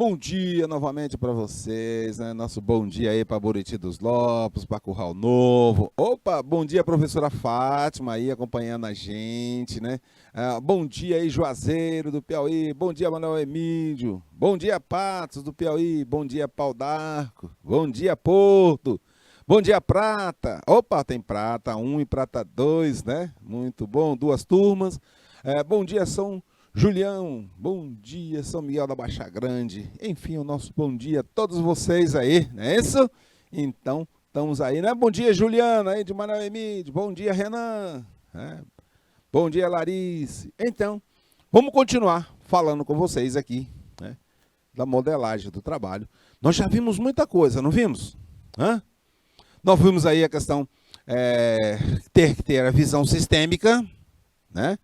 Bom dia novamente para vocês, né? Nosso bom dia aí para Buriti dos Lopes, para Curral Novo. Opa, bom dia professora Fátima aí acompanhando a gente, né? Bom dia aí Juazeiro do Piauí, bom dia Manuel Emílio, bom dia Patos do Piauí, bom dia Pau d'Arco, bom dia Porto, bom dia Prata. Opa, tem Prata 1 e Prata 2, né? Muito bom, duas turmas. Bom dia São Julião, bom dia, São Miguel da Baixa Grande. Enfim, o nosso bom dia a todos vocês aí, não é isso? Então, estamos aí, né? Bom dia, Juliana, aí de Manuel Emílio. Bom dia, Renan. Bom dia, Larice. Então, vamos continuar falando com vocês aqui, né? Da modelagem do trabalho. Nós já vimos muita coisa, não vimos? Nós vimos aí a questão ter que ter a visão sistêmica, né?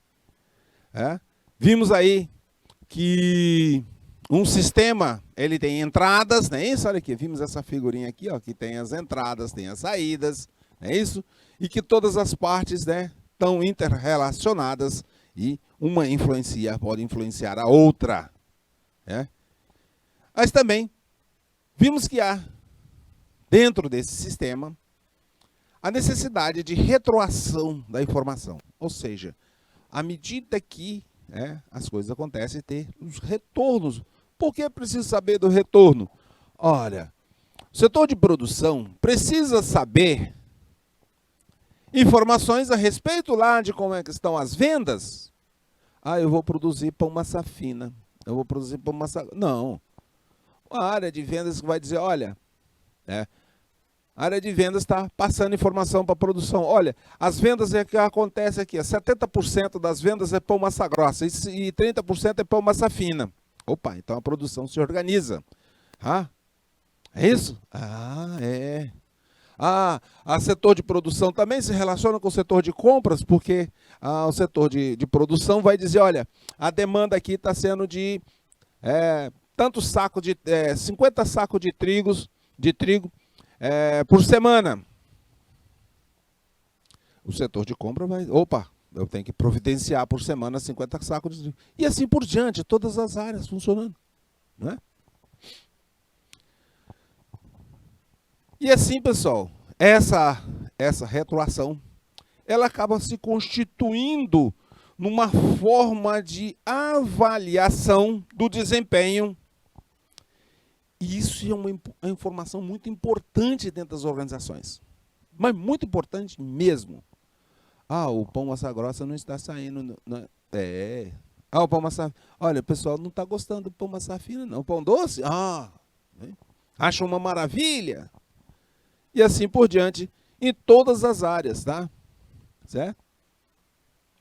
Vimos aí que um sistema, ele tem entradas, não é isso? Olha aqui, vimos essa figurinha aqui, ó, que tem as entradas, tem as saídas, não é isso? E que todas as partes, né, estão interrelacionadas e uma pode influenciar a outra, né? Mas também vimos que há, dentro desse sistema, a necessidade de retroação da informação. Ou seja, à medida que as coisas acontecem, ter os retornos. Por que é preciso saber do retorno? Olha, o setor de produção precisa saber informações a respeito lá de como é que estão as vendas. Eu vou produzir pão massa fina. Eu vou produzir pão massa... Não. A área de vendas que vai dizer, olha, a área de vendas está passando informação para a produção. Olha, as vendas é que acontece aqui. 70% das vendas é pão massa grossa e 30% é pão massa fina. Opa, então a produção se organiza. É isso? É. A setor de produção também se relaciona com o setor de compras, porque o setor de produção vai dizer, olha, a demanda aqui está sendo de tanto saco de 50 sacos de trigo por semana. O setor de compra vai... Opa, eu tenho que providenciar por semana 50 sacos de trigo. E assim por diante, todas as áreas funcionando, não é? E assim, pessoal, essa retroação, ela acaba se constituindo numa forma de avaliação do desempenho. E isso é uma informação muito importante dentro das organizações. Mas muito importante mesmo. O pão massa grossa não está saindo. O pão massa... Olha, o pessoal não está gostando do pão massa fina, não. O pão doce? Acha uma maravilha. E assim por diante, em todas as áreas, tá? Certo?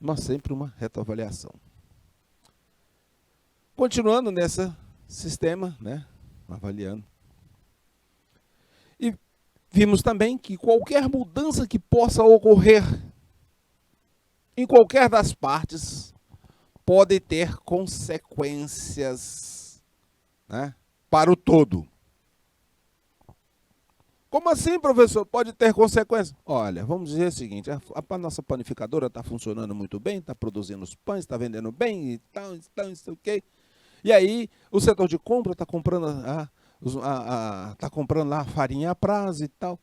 Mas sempre uma retroavaliação. Continuando nesse sistema, né? Avaliando. E vimos também que qualquer mudança que possa ocorrer em qualquer das partes pode ter consequências, né, para o todo. Como assim, professor? Pode ter consequências? Olha, vamos dizer o seguinte, a nossa panificadora está funcionando muito bem, está produzindo os pães, está vendendo bem e tal, não sei o quê. E aí, o setor de compra está comprando, lá a farinha a prazo e tal.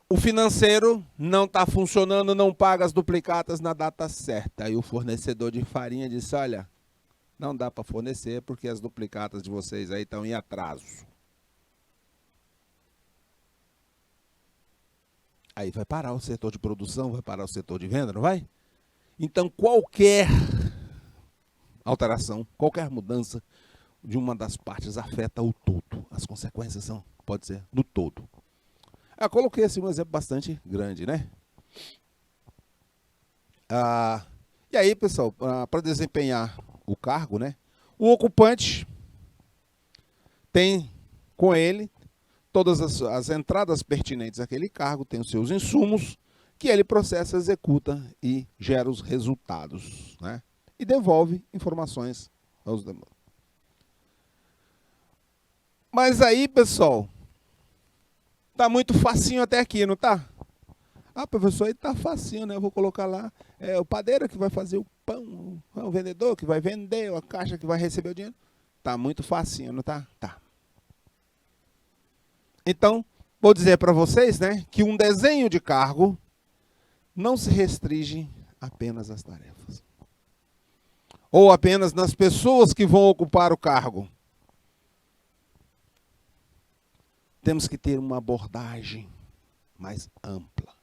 O financeiro não está funcionando, não paga as duplicatas na data certa. Aí o fornecedor de farinha disse, olha, não dá para fornecer porque as duplicatas de vocês aí estão em atraso. Aí vai parar o setor de produção, vai parar o setor de venda, não vai? Então, qualquer alteração, qualquer mudança de uma das partes afeta o todo. As consequências pode ser no todo. Eu coloquei assim um exemplo bastante grande, né? E aí, pessoal, para desempenhar o cargo, né? O ocupante tem com ele todas as entradas pertinentes àquele cargo, tem os seus insumos, que ele processa, executa e gera os resultados, né? E devolve informações aos demais. Mas aí, pessoal, tá muito facinho até aqui, não tá? Professor, aí tá facinho, né? Eu vou colocar lá o padeiro que vai fazer o pão, o vendedor que vai vender, a caixa que vai receber o dinheiro. Tá muito facinho, não tá? Tá. Então, vou dizer para vocês, né, que um desenho de cargo não se restringe apenas às tarefas. Ou apenas nas pessoas que vão ocupar o cargo. Temos que ter uma abordagem mais ampla.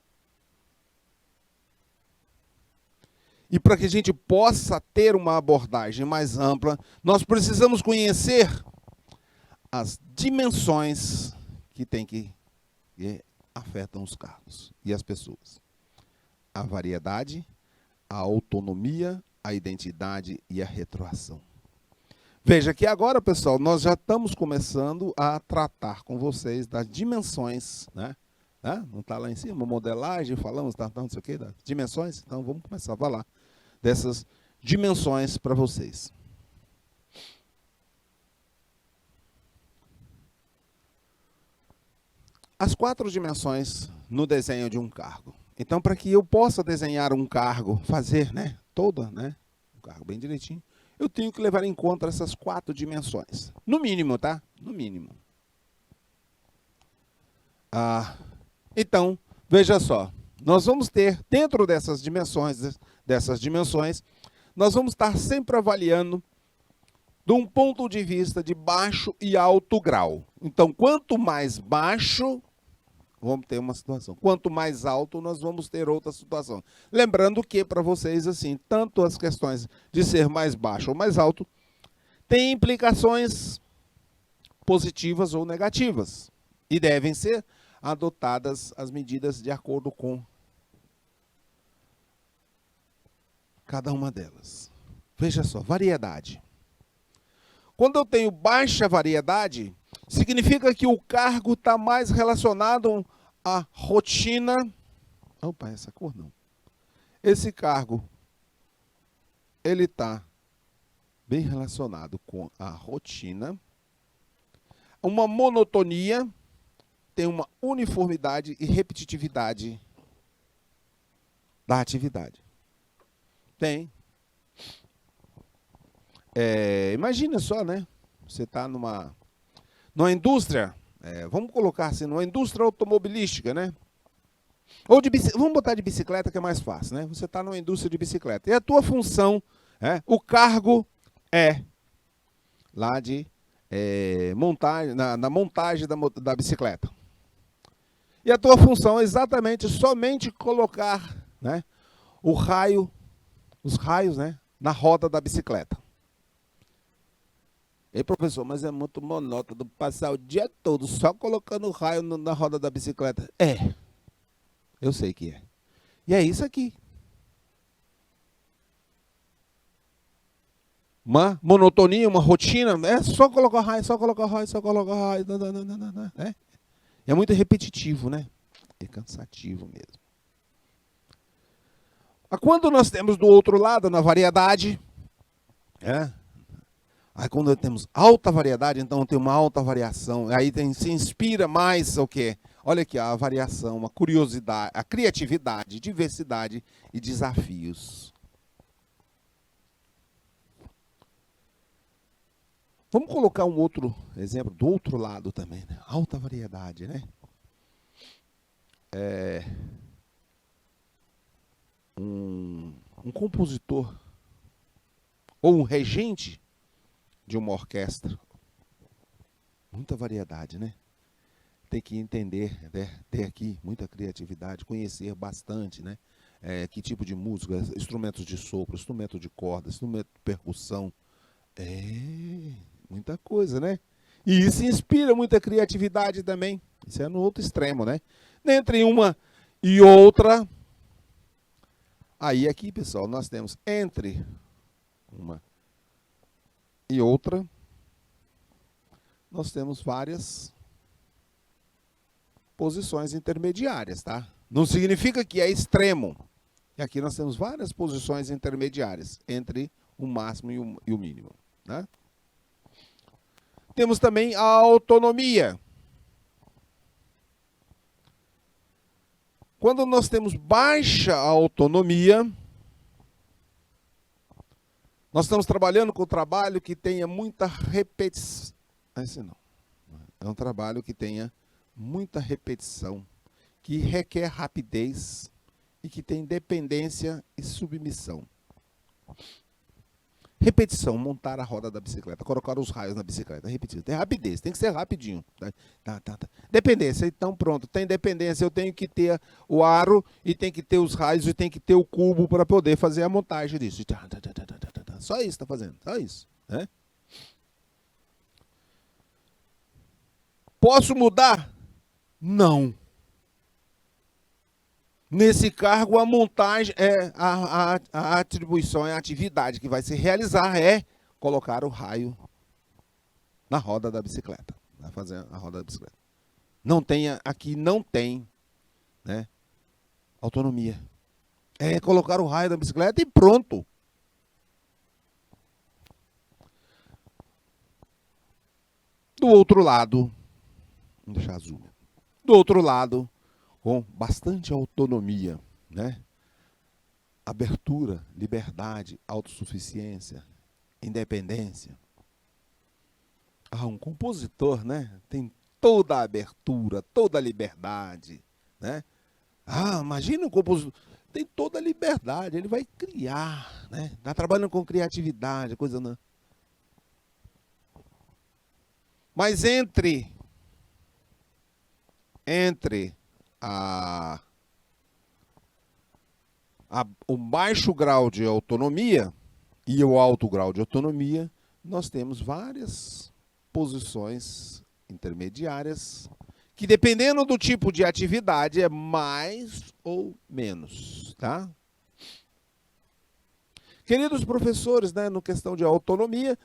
E para que a gente possa ter uma abordagem mais ampla, nós precisamos conhecer as dimensões que afetam os cargos e as pessoas. A variedade, a autonomia, a identidade e a retroação. Veja que agora, pessoal, nós já estamos começando a tratar com vocês das dimensões, né? Não está lá em cima, modelagem, falamos, não sei o quê, das dimensões? Então vamos começar a falar dessas dimensões para vocês. As 4 dimensões no desenho de um cargo. Então, para que eu possa desenhar um cargo, fazer, né, um cargo bem direitinho, eu tenho que levar em conta essas 4 dimensões. No mínimo, tá? No mínimo. Então, veja só. Nós vamos ter, dentro dessas dimensões, nós vamos estar sempre avaliando de um ponto de vista de baixo e alto grau. Então, quanto mais baixo, vamos ter uma situação. Quanto mais alto, nós vamos ter outra situação. Lembrando que, para vocês, assim, tanto as questões de ser mais baixo ou mais alto, têm implicações positivas ou negativas. E devem ser adotadas as medidas de acordo com cada uma delas. Veja só, variedade. Quando eu tenho baixa variedade, significa que o cargo está mais relacionado à rotina. Opa, essa cor não. Esse cargo, ele está bem relacionado com a rotina, uma monotonia, tem uma uniformidade e repetitividade da atividade. Tem. Imagina só, né? Você está numa indústria, vamos colocar assim, numa indústria automobilística, né? Ou vamos botar de bicicleta que é mais fácil, né? Você está numa indústria de bicicleta. E a tua função, o cargo é lá de montagem, na montagem da bicicleta. E a tua função é exatamente somente colocar, né, os raios, né, na roda da bicicleta. Ei, professor, mas é muito monótono passar o dia todo só colocando o raio na roda da bicicleta. Eu sei que é. E é isso aqui. Uma monotonia, uma rotina, só colocar raio, só colocar raio, só colocar raio. É muito repetitivo, né? É cansativo mesmo. Quando nós temos do outro lado, na variedade, aí quando temos alta variedade, então tem uma alta variação, aí se inspira mais o quê? Olha aqui, a variação, a curiosidade, a criatividade, diversidade e desafios. Vamos colocar um outro exemplo do outro lado também, né? Alta variedade, né? Um compositor ou um regente de uma orquestra. Muita variedade, né? Tem que entender, né? Ter aqui muita criatividade, conhecer bastante, né? Que tipo de música, instrumentos de sopro, instrumento de corda, instrumento de percussão. Muita coisa, né? E isso inspira muita criatividade também. Isso é no outro extremo, né? Entre uma e outra. Aí aqui, pessoal, nós temos entre uma e outra, nós temos várias posições intermediárias, tá? Não significa que é extremo. E aqui nós temos várias posições intermediárias entre o máximo e o mínimo, né? Temos também a autonomia. Quando nós temos baixa autonomia, Nós estamos trabalhando com um trabalho que tenha muita repetição. Esse não. É um trabalho que tenha muita repetição, que requer rapidez e que tem dependência e submissão. Repetição, montar a roda da bicicleta, colocar os raios na bicicleta, repetir. Tem rapidez, tem que ser rapidinho. Tá. Dependência, então pronto, tem dependência, eu tenho que ter o aro, e tem que ter os raios, e tem que ter o cubo para poder fazer a montagem disso. Só isso está fazendo, só isso. Né? Posso mudar? Não. Nesse cargo, a montagem, a atribuição, a atividade que vai se realizar é colocar o raio na roda da bicicleta. Vai fazer a roda da bicicleta. Aqui não tem, né, autonomia. É colocar o raio da bicicleta e pronto. Do outro lado, vamos deixar azul. Do outro lado, com bastante autonomia, né? Abertura, liberdade, autossuficiência, independência. Um compositor, né? Tem toda a abertura, toda a liberdade, né? Imagina um compositor, tem toda a liberdade, ele vai criar, né? Está trabalhando com criatividade, coisa não. Mas entre o baixo grau de autonomia e o alto grau de autonomia, nós temos várias posições intermediárias que, dependendo do tipo de atividade, é mais ou menos, tá? Queridos professores, né, no questão de autonomia,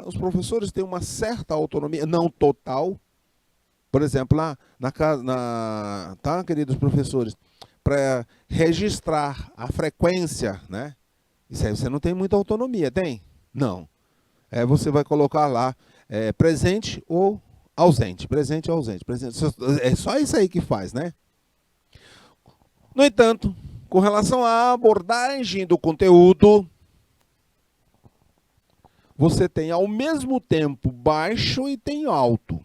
os professores têm uma certa autonomia, não total. Por exemplo, tá, queridos professores, para registrar a frequência, né? Isso aí você não tem muita autonomia, tem? Não. Você vai colocar lá presente ou ausente. Presente ou ausente. É só isso aí que faz, né? No entanto, com relação à abordagem do conteúdo, você tem ao mesmo tempo baixo e tem alto.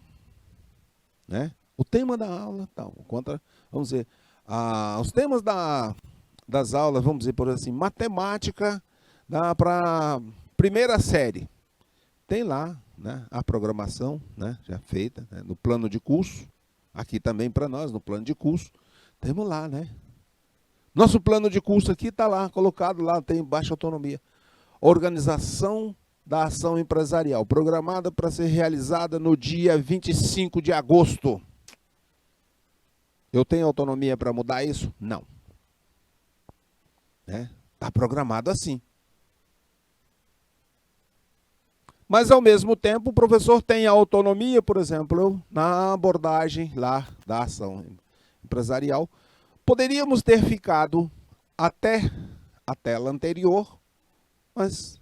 Né? O tema da aula, vamos dizer, os temas das aulas, vamos dizer por assim, matemática, para primeira série. Tem lá, né, a programação, né, já feita, né, no plano de curso, aqui também para nós, no plano de curso, temos lá, né? Nosso plano de curso aqui está lá, colocado lá, tem baixa autonomia. Organização da ação empresarial, programada para ser realizada no dia 25 de agosto. Eu tenho autonomia para mudar isso? Não. Está programado assim. Mas, ao mesmo tempo, o professor tem autonomia, por exemplo, na abordagem lá da ação empresarial. Poderíamos ter ficado até a tela anterior, mas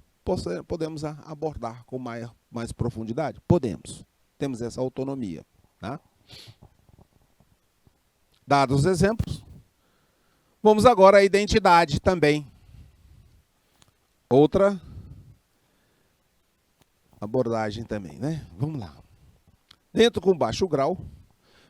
podemos abordar com mais profundidade? Podemos. Temos essa autonomia. Tá? Dados os exemplos, vamos agora à identidade também. Outra abordagem também, né? Vamos lá. Dentro com baixo grau,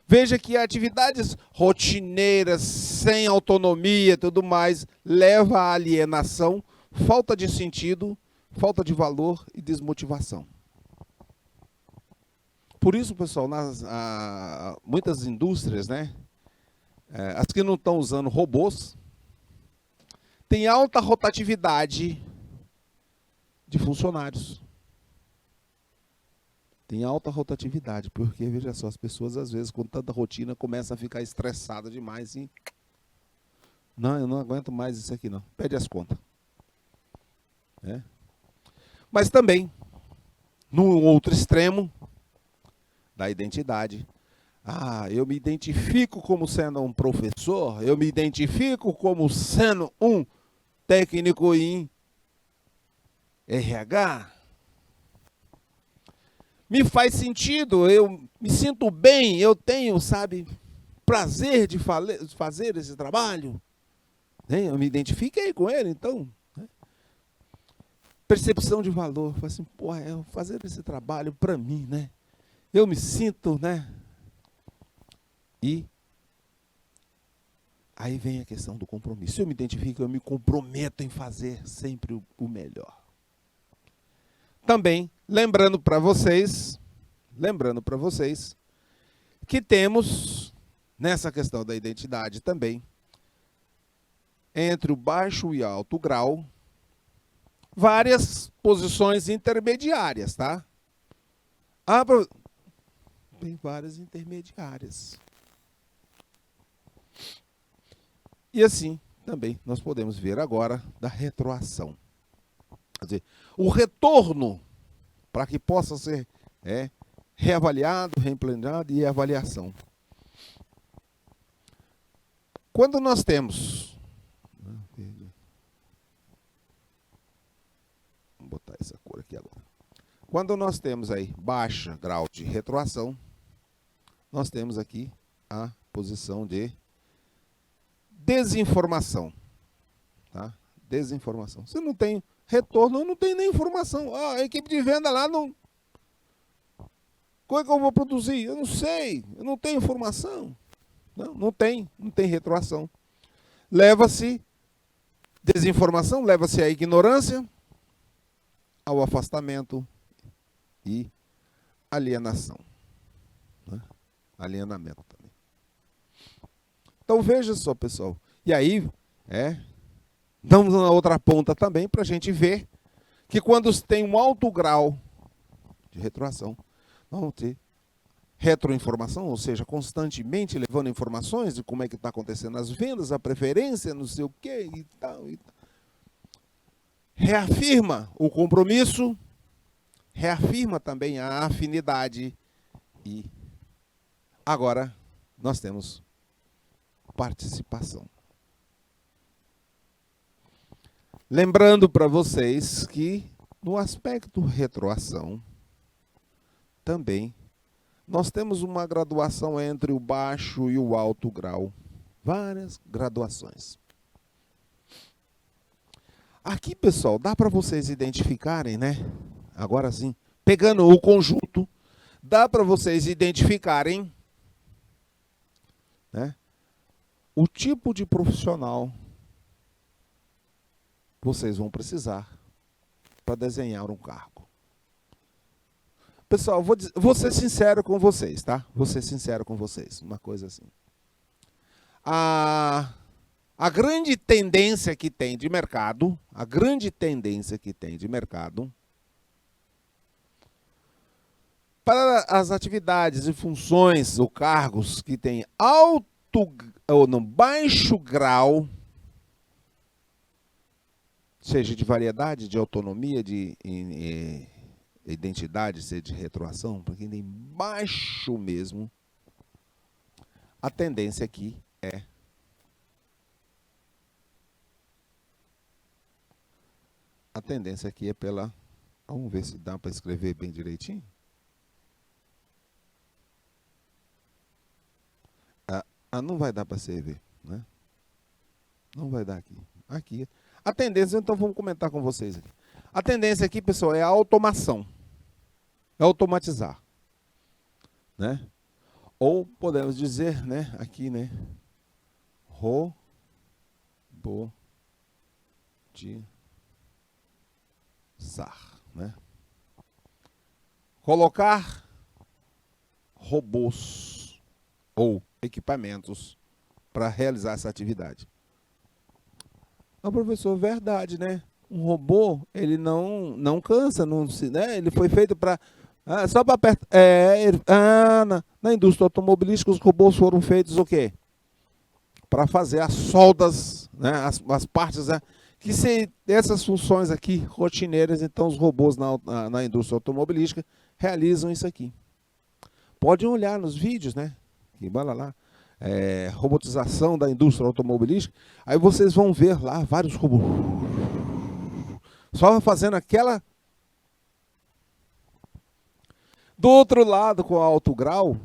veja que atividades rotineiras, sem autonomia e tudo mais, leva à alienação, falta de sentido, falta de valor e desmotivação. Por isso, pessoal, muitas indústrias, né, as que não estão usando robôs, têm alta rotatividade de funcionários. Tem alta rotatividade, porque, veja só, as pessoas, às vezes, com tanta rotina, começam a ficar estressadas demais e... Não, eu não aguento mais isso aqui, não. Pede as contas. Mas também, no outro extremo da identidade, eu me identifico como sendo um professor, eu me identifico como sendo um técnico em RH. Me faz sentido, eu me sinto bem, eu tenho, prazer de fazer esse trabalho. Eu me identifiquei com ele, então. percepção de valor. Fala assim, pô, eu fazer esse trabalho para mim, né? Eu me sinto, né? E aí vem a questão do compromisso. Se eu me identifico, eu me comprometo em fazer sempre o melhor. Também, lembrando para vocês, que temos, nessa questão da identidade também, entre o baixo e alto grau, várias posições intermediárias, tá? Tem várias intermediárias. E assim, também, nós podemos ver agora da retroação. Quer dizer, o retorno para que possa ser reavaliado, reimplementado e avaliação. Quando nós temos... Vou botar essa cor aqui agora. Quando nós temos aí baixa grau de retroação, nós temos aqui a posição de desinformação. Tá? Desinformação. Se não tem retorno, eu não tenho nem informação. A equipe de venda lá não... Como é que eu vou produzir? Eu não sei, eu não tenho informação. Não tem retroação. Leva-se desinformação, leva-se à ignorância, ao afastamento e alienação. Alienamento também. Então veja só, pessoal. E aí, damos na outra ponta também para a gente ver que quando tem um alto grau de retroação, nós vamos ter retroinformação, ou seja, constantemente levando informações de como é que está acontecendo as vendas, a preferência, não sei o quê e tal. Reafirma o compromisso, reafirma também a afinidade e agora nós temos participação. Lembrando para vocês que no aspecto retroação também nós temos uma graduação entre o baixo e o alto grau. Várias graduações. Aqui, pessoal, dá para vocês identificarem, né? Agora sim, pegando o conjunto, dá para vocês identificarem, né, o tipo de profissional que vocês vão precisar para desenhar um cargo. Pessoal, vou ser sincero com vocês, tá? Vou ser sincero com vocês, uma coisa assim. A grande tendência que tem de mercado, para as atividades e funções ou cargos que têm alto ou no baixo grau, seja de variedade, de autonomia, de identidade, seja de retroação, para quem tem baixo mesmo, a tendência aqui é pela... Vamos ver se dá para escrever bem direitinho. Não vai dar para você ver, né? Não vai dar aqui. Aqui. A tendência, então vamos comentar com vocês aqui. A tendência aqui, pessoal, é a automação. É automatizar. Né? Ou podemos dizer, né, aqui, né, robotizar, né? Colocar robôs ou equipamentos para realizar essa atividade. Professor, verdade, né? Um robô, ele não cansa, né? Ele foi feito para... só para apertar... na indústria automobilística, os robôs foram feitos o quê? Para fazer as soldas, né? as partes... Né? Que se essas funções aqui, rotineiras, então os robôs na indústria automobilística realizam isso aqui. Podem olhar nos vídeos, né? Que bala lá. Robotização da indústria automobilística, aí vocês vão ver lá vários robôs só fazendo aquela. Do outro lado, com alto grau,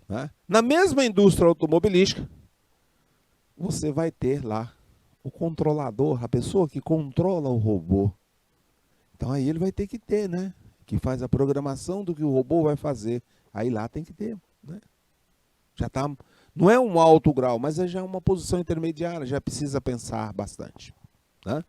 né, na mesma indústria automobilística, você vai ter lá o controlador, a pessoa que controla o robô. Então aí ele vai ter que ter, né? Que faz a programação do que o robô vai fazer. Aí lá tem que ter, né? Já tá, não é um alto grau, mas é já uma posição intermediária, já precisa pensar bastante, né?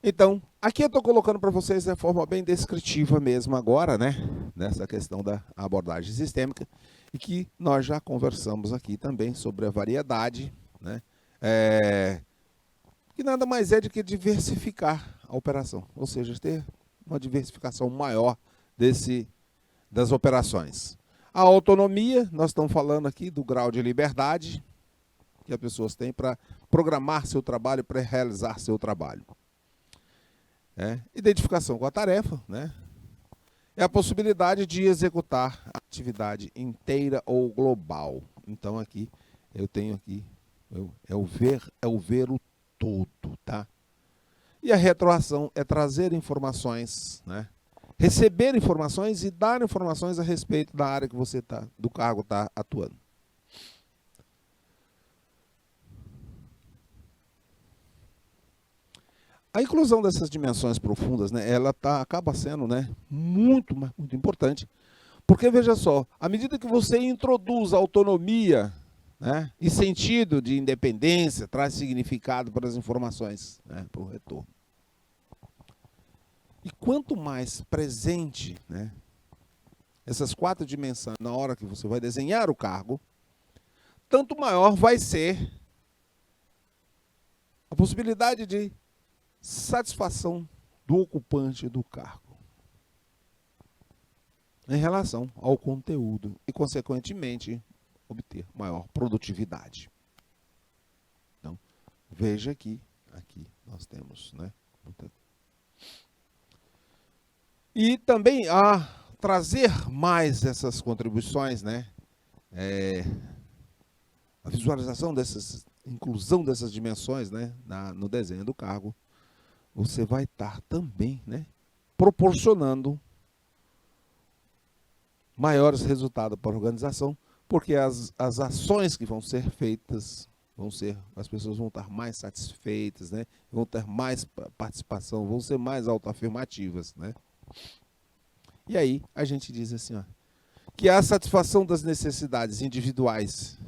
Então, aqui eu estou colocando para vocês de forma bem descritiva mesmo agora, né? Nessa questão da abordagem sistêmica, e que nós já conversamos aqui também sobre a variedade, né? Que nada mais é do que diversificar a operação, ou seja, ter uma diversificação maior das operações. A autonomia, nós estamos falando aqui do grau de liberdade que as pessoas têm para programar seu trabalho, para realizar seu trabalho. Identificação com a tarefa, né? É a possibilidade de executar a atividade inteira ou global. Então aqui eu tenho aqui é o ver o todo, tá? E a retroação é trazer informações, né? Receber informações e dar informações a respeito da área que você tá, do cargo está atuando. A inclusão dessas dimensões profundas, né, ela acaba sendo, né, muito importante, porque veja só, à medida que você introduz autonomia, né, e sentido de independência, traz significado para as informações, né, para o retorno. E quanto mais presente, né, essas 4 dimensões na hora que você vai desenhar o cargo, tanto maior vai ser a possibilidade de satisfação do ocupante do cargo em relação ao conteúdo e, consequentemente, obter maior produtividade. Então, veja aqui nós temos, né? E também a trazer mais essas contribuições, né? A visualização dessas, inclusão dessas dimensões, né? No desenho do cargo, você vai estar também, né, proporcionando maiores resultados para a organização, porque as ações que vão ser feitas, as pessoas vão estar mais satisfeitas, né, vão ter mais participação, vão ser mais autoafirmativas, né? E aí a gente diz assim, ó, que a satisfação das necessidades individuais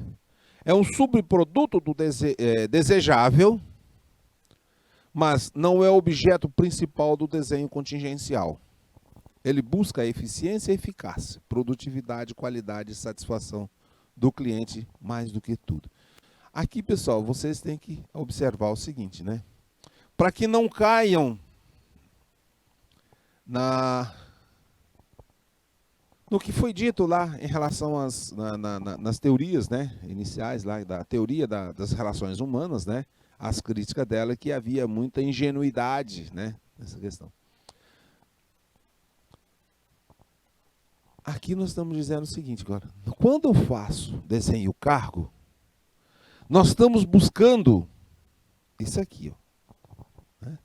é um subproduto do desejável, mas não é o objeto principal do desenho contingencial. Ele busca a eficiência e eficácia, produtividade, qualidade e satisfação do cliente mais do que tudo. Aqui, pessoal, vocês têm que observar o seguinte, né? Para que não caiam no que foi dito lá em relação nas teorias, né, iniciais lá, da teoria das relações humanas, né? As críticas dela, que havia muita ingenuidade, né, nessa questão. Aqui nós estamos dizendo o seguinte agora, quando eu faço desenho cargo, nós estamos buscando isso aqui, ó, né?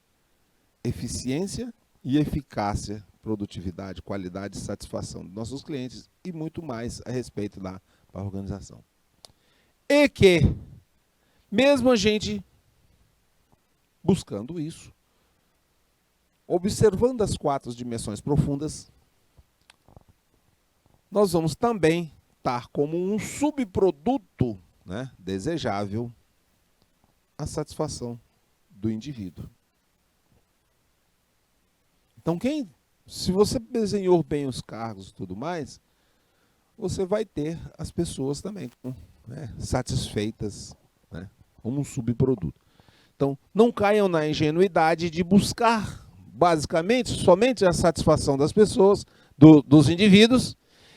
Eficiência e eficácia, produtividade, qualidade e satisfação dos nossos clientes e muito mais a respeito da organização. E que, mesmo a gente buscando isso, observando as 4 dimensões profundas, nós vamos também estar como um subproduto, né, desejável a satisfação do indivíduo. Então, se você desenhou bem os cargos e tudo mais, você vai ter as pessoas também, né, satisfeitas, né, como um subproduto. Então, não caiam na ingenuidade de buscar, basicamente, somente a satisfação das pessoas, dos indivíduos,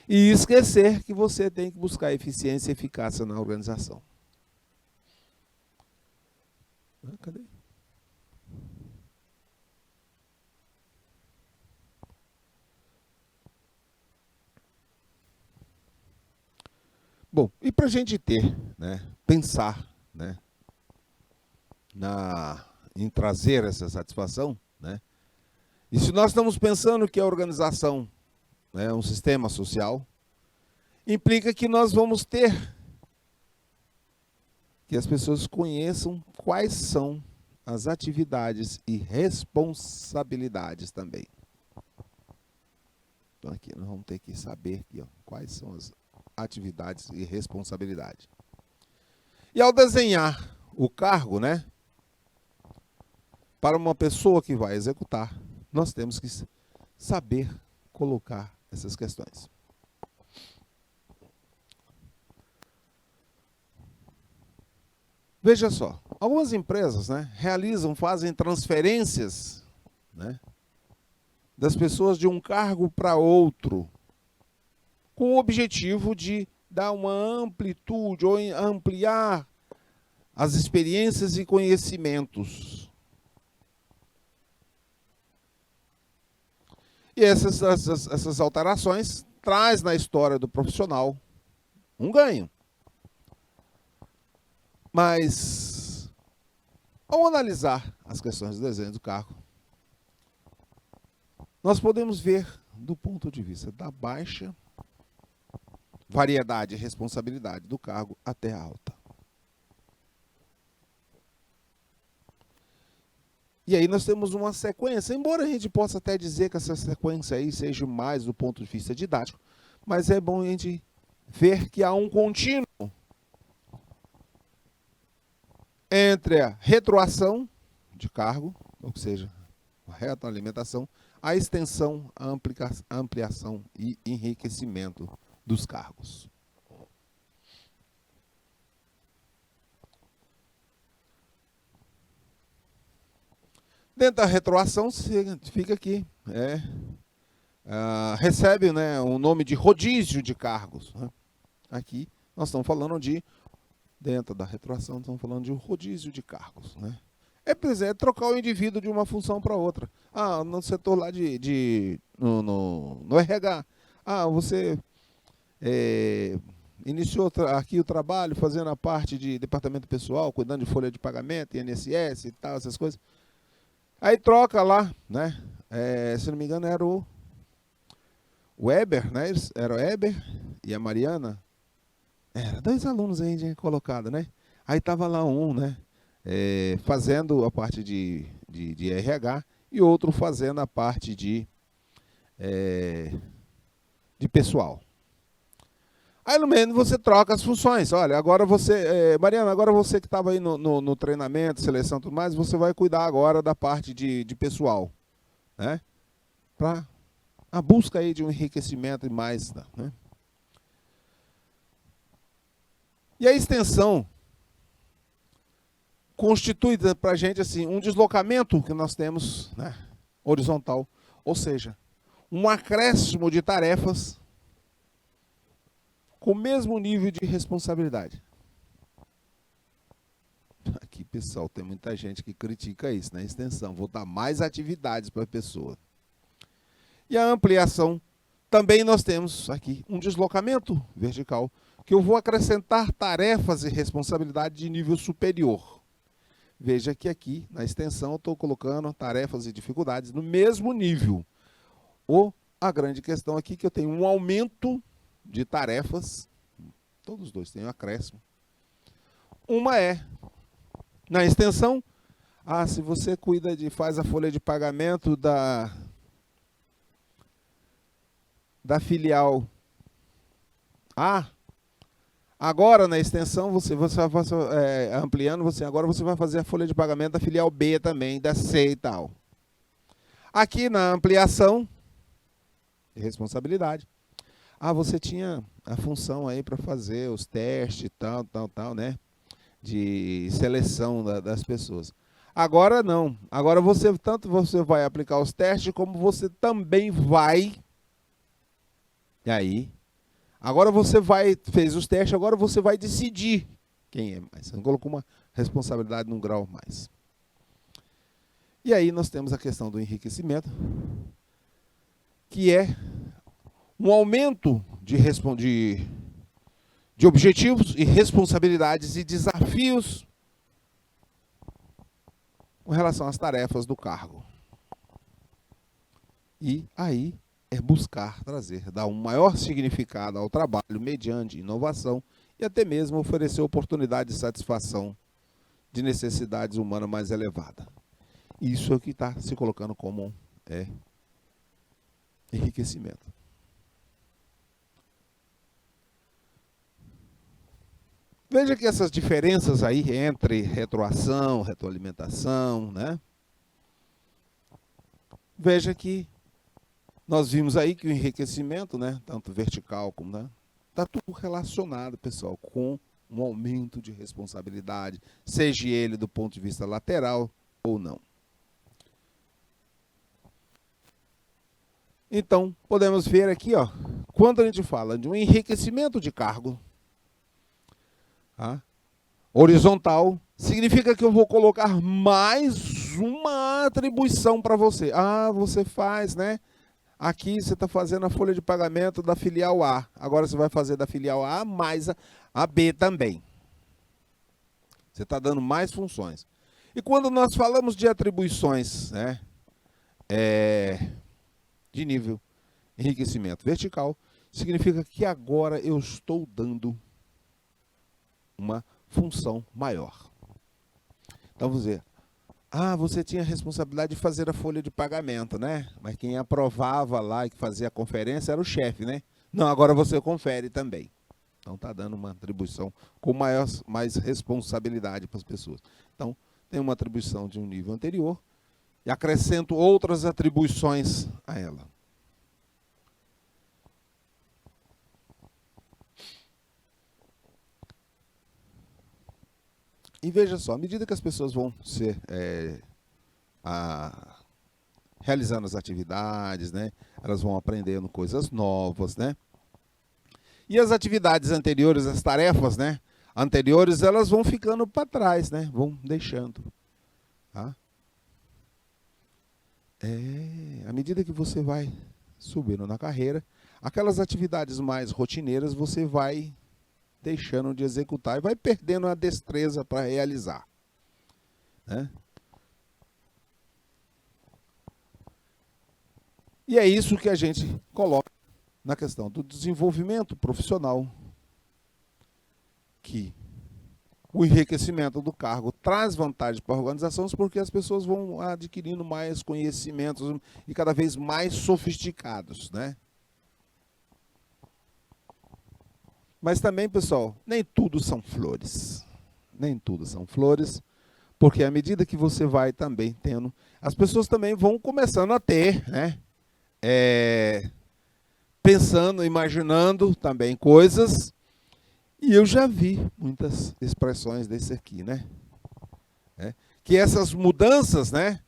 e esquecer que você tem que buscar eficiência e eficácia na organização. Cadê? Bom, e para a gente ter, né, pensar, né, em trazer essa satisfação, né, e se nós estamos pensando que a organização é um sistema social, implica que nós vamos ter que as pessoas conheçam quais são as atividades e responsabilidades também. Então aqui nós vamos ter que saber aqui, ó, quais são as atividades e responsabilidades. E ao desenhar o cargo, né, para uma pessoa que vai executar, nós temos que saber colocar essas questões. Veja só, algumas empresas, né, fazem transferências, né, das pessoas de um cargo para outro, com o objetivo de dar uma amplitude ou ampliar as experiências e conhecimentos. E essas alterações traz na história do profissional um ganho. Mas, ao analisar as questões do desenho do cargo, nós podemos ver do ponto de vista da baixa variedade e responsabilidade do cargo até a alta. E aí nós temos uma sequência, embora a gente possa até dizer que essa sequência aí seja mais do ponto de vista didático, mas é bom a gente ver que há um contínuo entre a retroação de cargo, ou seja, a retroalimentação, a extensão, a ampliação e enriquecimento dos cargos. Dentro da retroação, fica aqui, recebe, né, o nome de rodízio de cargos. Né? Aqui nós estamos falando dentro da retroação, estamos falando de um rodízio de cargos. Né? É trocar o indivíduo de uma função para outra. No setor lá no RH, você iniciou aqui o trabalho fazendo a parte de departamento pessoal, cuidando de folha de pagamento, INSS e tal, essas coisas. Aí troca lá, né? Se não me engano era o Weber, né? Era o Weber e a Mariana. Era 2 alunos aí colocados, né? Aí tava lá um, né? Fazendo a parte de RH e outro fazendo a parte de pessoal. Aí no meio você troca as funções. Olha, agora você, Mariana, agora você que estava aí no treinamento, seleção e tudo mais, você vai cuidar agora da parte de pessoal, né? Para a busca aí de um enriquecimento e mais, né? E a extensão constitui para a gente assim, um deslocamento que nós temos, né, horizontal, ou seja, um acréscimo de tarefas com o mesmo nível de responsabilidade. Aqui, pessoal, tem muita gente que critica isso, né? Extensão, vou dar mais atividades para a pessoa. E a ampliação, também nós temos aqui um deslocamento vertical, que eu vou acrescentar tarefas e responsabilidade de nível superior. Veja que aqui, na extensão, eu estou colocando tarefas e dificuldades no mesmo nível. A grande questão aqui é que eu tenho um aumento de tarefas, todos os dois têm um acréscimo. Uma na extensão, se você faz a folha de pagamento da filial A, agora na extensão, você vai ampliando, agora você vai fazer a folha de pagamento da filial B também, da C e tal. Aqui na ampliação, de responsabilidade, você tinha a função aí para fazer os testes, tal, né? De seleção das pessoas. Agora não. Agora tanto você vai aplicar os testes, como você também vai. E aí? Agora fez os testes, agora você vai decidir quem é mais. Você colocou uma responsabilidade num grau mais. E aí nós temos a questão do enriquecimento, que é um aumento de objetivos e responsabilidades e desafios com relação às tarefas do cargo. E aí é buscar dar um maior significado ao trabalho mediante inovação e até mesmo oferecer oportunidade de satisfação de necessidades humanas mais elevadas. Isso é o que está se colocando como enriquecimento. Veja que essas diferenças aí entre retroação, retroalimentação, né? Veja que nós vimos aí que o enriquecimento, né, tanto vertical como, né, está tudo relacionado, pessoal, com um aumento de responsabilidade, seja ele do ponto de vista lateral ou não. Então, podemos ver aqui, ó, quando a gente fala de um enriquecimento de cargo, tá, horizontal, significa que eu vou colocar mais uma atribuição para você. Ah, você faz, né? Aqui você está fazendo a folha de pagamento da filial A. Agora você vai fazer da filial A mais a B também. Você está dando mais funções. E quando nós falamos de atribuições, né, de nível enriquecimento vertical, significa que agora eu estou dando uma função maior. Então, vamos dizer, você tinha a responsabilidade de fazer a folha de pagamento, né? Mas quem aprovava lá e que fazia a conferência era o chefe, né? Não, agora você confere também. Então, está dando uma atribuição com mais responsabilidade para as pessoas. Então, tem uma atribuição de um nível anterior e acrescento outras atribuições a ela. E veja só, à medida que as pessoas vão ser realizando as atividades, né, elas vão aprendendo coisas novas, né? E as atividades anteriores, as tarefas, né, anteriores, elas vão ficando para trás, né? Vão deixando. Tá? À medida que você vai subindo na carreira, aquelas atividades mais rotineiras você vai deixando de executar e vai perdendo a destreza para realizar, né? E é isso que a gente coloca na questão do desenvolvimento profissional, que o enriquecimento do cargo traz vantagens para a organização, porque as pessoas vão adquirindo mais conhecimentos e cada vez mais sofisticados, né? Mas também, pessoal, nem tudo são flores. Nem tudo são flores, porque à medida que você vai também tendo, as pessoas também vão começando a ter, né? Pensando, imaginando também coisas. E eu já vi muitas expressões desse aqui, né? Que essas mudanças, né,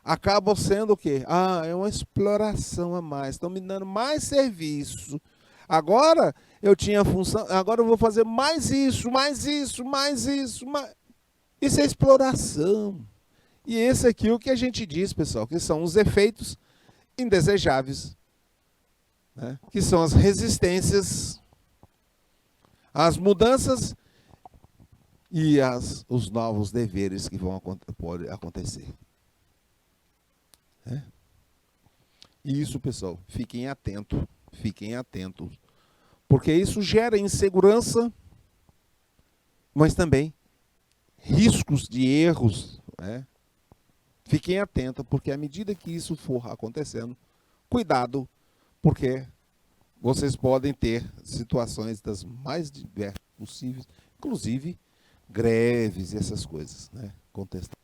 acabam sendo o quê? É uma exploração a mais. Estão me dando mais serviço. Agora eu tinha função, agora eu vou fazer mais isso, mais isso, mais isso. Isso é exploração. E esse aqui é o que a gente diz, pessoal, que são os efeitos indesejáveis, né? Que são as resistências, as mudanças e os novos deveres que podem acontecer. E isso, pessoal, fiquem atentos, porque isso gera insegurança, mas também riscos de erros, né? Fiquem atentos, porque à medida que isso for acontecendo, cuidado, porque vocês podem ter situações das mais diversas possíveis, inclusive greves e essas coisas, né? Contestações.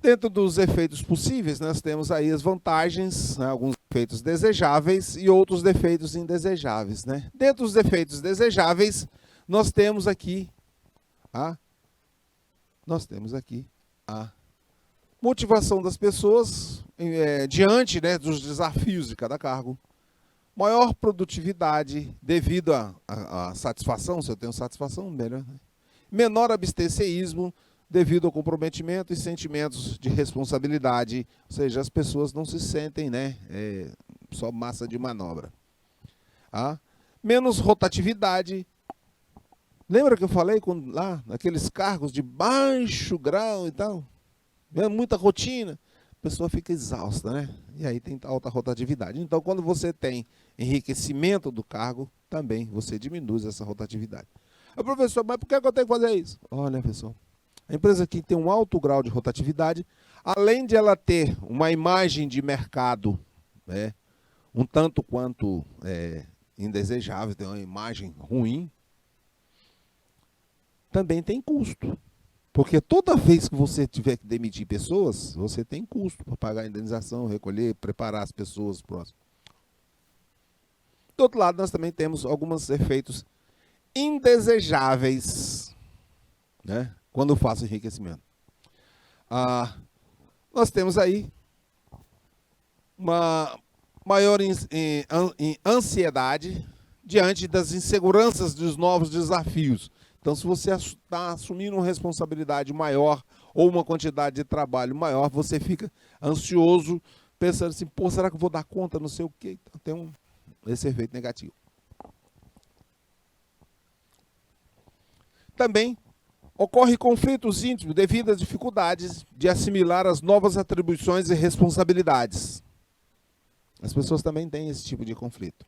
Dentro dos efeitos possíveis, nós temos aí as vantagens, né? Alguns efeitos desejáveis e outros defeitos indesejáveis, né? Dentro dos efeitos desejáveis, nós temos aqui a motivação das pessoas diante, né, dos desafios de cada cargo. Maior produtividade devido à satisfação, se eu tenho satisfação, melhor. Né? Menor abstencionismo devido ao comprometimento e sentimentos de responsabilidade. Ou seja, as pessoas não se sentem, né, só massa de manobra. Menos rotatividade. Lembra que eu falei lá, naqueles cargos de baixo grau e tal? Muita rotina, a pessoa fica exausta, né? E aí tem alta rotatividade. Então, quando você tem enriquecimento do cargo, também você diminui essa rotatividade. Professor, mas por que eu tenho que fazer isso? Olha, pessoal, a empresa que tem um alto grau de rotatividade, além de ela ter uma imagem de mercado, né, um tanto quanto indesejável, tem uma imagem ruim, também tem custo. Porque toda vez que você tiver que demitir pessoas, você tem custo para pagar a indenização, recolher, preparar as pessoas próximas. Do outro lado, nós também temos alguns efeitos indesejáveis, né, quando faço enriquecimento. Nós temos aí uma maior ansiedade diante das inseguranças dos novos desafios. Então, se você está assumindo uma responsabilidade maior ou uma quantidade de trabalho maior, você fica ansioso, pensando assim, pô, será que eu vou dar conta, não sei o quê? Então, tem esse efeito negativo. Também ocorrem conflitos íntimos devido às dificuldades de assimilar as novas atribuições e responsabilidades. As pessoas também têm esse tipo de conflito.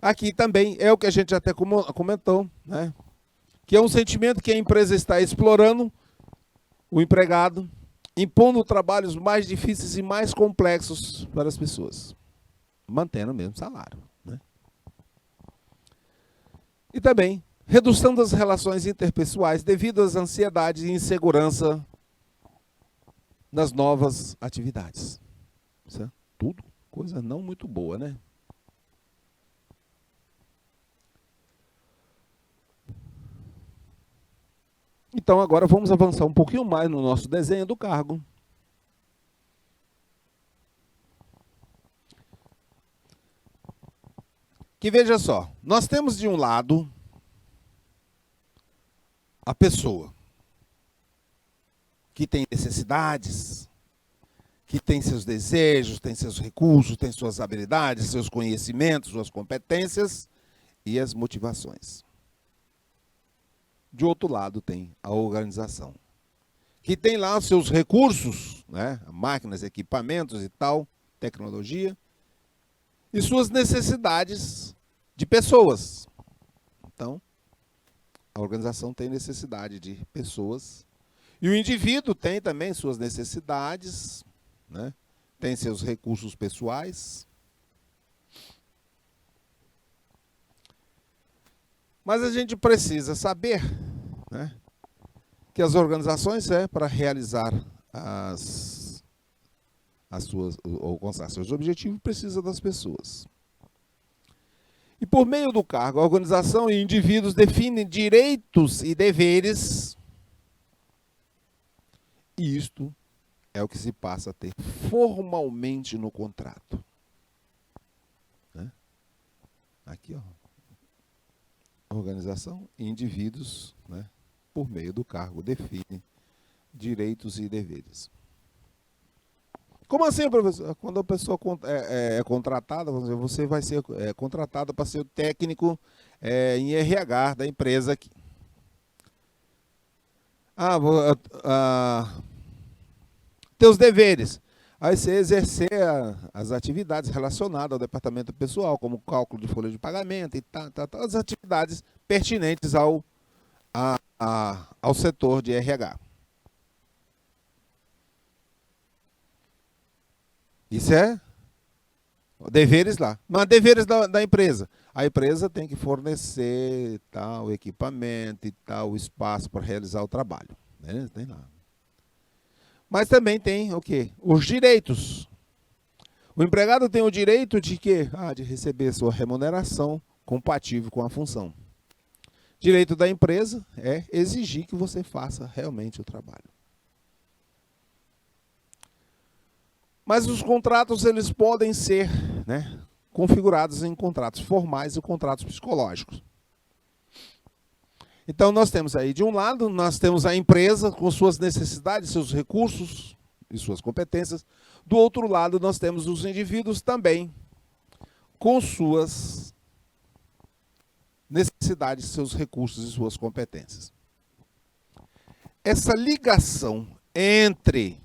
Aqui também é o que a gente até comentou, né? Que é um sentimento que a empresa está explorando o empregado, impondo trabalhos mais difíceis e mais complexos para as pessoas, mantendo o mesmo salário, né? E também redução das relações interpessoais devido às ansiedades e insegurança nas novas atividades. Isso é tudo coisa não muito boa, né? Então, agora vamos avançar um pouquinho mais no nosso desenho do cargo. Que veja só, nós temos de um lado a pessoa que tem necessidades, que tem seus desejos, tem seus recursos, tem suas habilidades, seus conhecimentos, suas competências e as motivações. De outro lado tem a organização, que tem lá os seus recursos, né, máquinas, equipamentos e tal, tecnologia, e suas necessidades de pessoas. Então, a organização tem necessidade de pessoas, e o indivíduo tem também suas necessidades, né, tem seus recursos pessoais. Mas a gente precisa saber, né, que as organizações para realizar as suas, ou alcançar seus objetivos, precisa das pessoas. E por meio do cargo, a organização e indivíduos definem direitos e deveres, e isto é o que se passa a ter formalmente no contrato. Né? Aqui, ó. Organização e indivíduos, né, por meio do cargo, definem direitos e deveres. Como assim, professor? Quando a pessoa é contratada, vamos dizer, você vai ser contratado para ser o técnico em RH da empresa aqui. Teus deveres. Aí você exercer as atividades relacionadas ao departamento pessoal, como cálculo de folha de pagamento e as atividades pertinentes ao setor de RH. Isso é deveres lá. Mas deveres da empresa. A empresa tem que fornecer tal equipamento e tal espaço para realizar o trabalho. Né? Tem lá. Mas também tem o quê? Os direitos. O empregado tem o direito de quê? De receber sua remuneração compatível com a função. Direito da empresa é exigir que você faça realmente o trabalho. Mas os contratos, eles podem ser, né, configurados em contratos formais e contratos psicológicos. Então, nós temos aí, de um lado, nós temos a empresa com suas necessidades, seus recursos e suas competências. Do outro lado, nós temos os indivíduos também com suas necessidades, seus recursos e suas competências. Essa ligação entre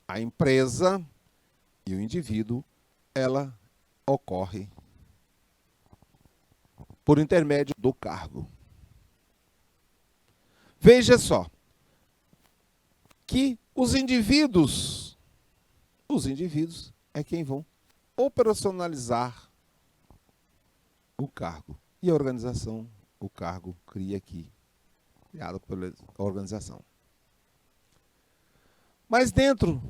a empresa e o indivíduo, ela ocorre por intermédio do cargo. Veja só, que os indivíduos é quem vão operacionalizar o cargo. E a organização, o cargo cria aqui, criado pela organização. Mas dentro